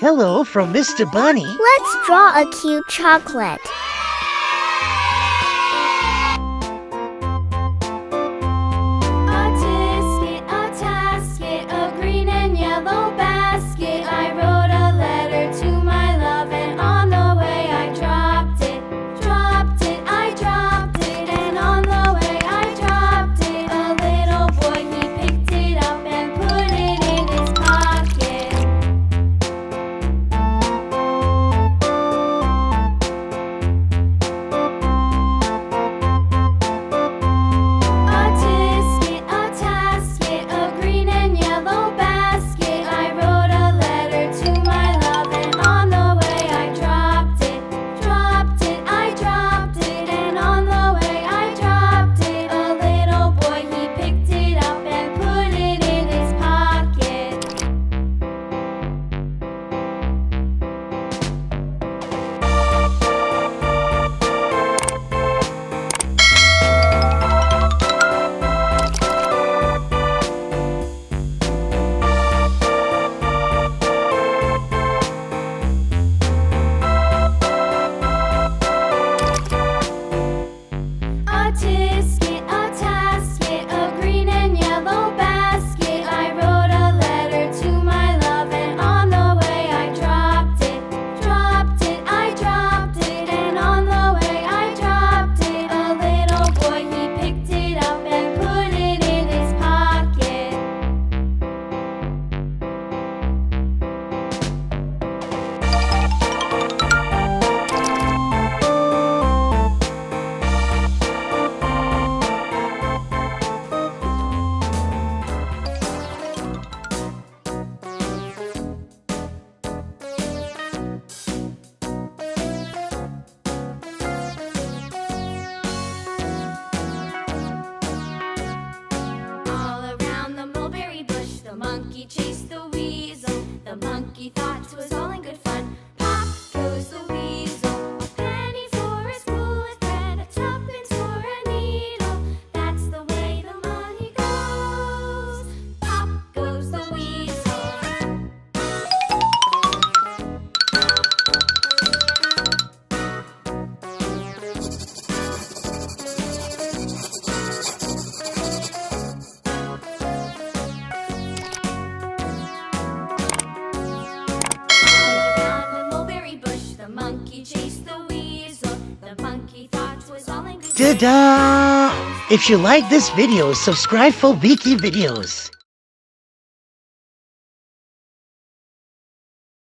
Hello from Mr. Bunny. Let's draw a cute chocolate. A tasket, a green and yellow basket. I wrote a letter to my love, and on the way I dropped it. I dropped it, and on the way I dropped it. A little boy, he picked it up and put it in his pocket. A tasket, a green and yellow basket. I wrote a letter to my love, and on the way I dropped it. I dropped it, and on the way I dropped it. A little boy, he picked it up and put it in his pocket. A tasket, a green and yellow basket. I wrote a letter to my love, and on the way I dropped it. I dropped it, and on the way I dropped it. A little boy, he picked it up and put it in his pocket. All around the mulberry bush, the monkey chased the weasel. The monkey thought 'twas all in good fun. Pop goes the weasel. A penny for his wool and thread, a tuppence for a needle. That's the way the money goes. Pop goes the weasel. Around the mulberry bush, the monkey chased the weasel. The monkey thought 'twas all in good fun. Ta-da! If you like this video, subscribe for weekly videos.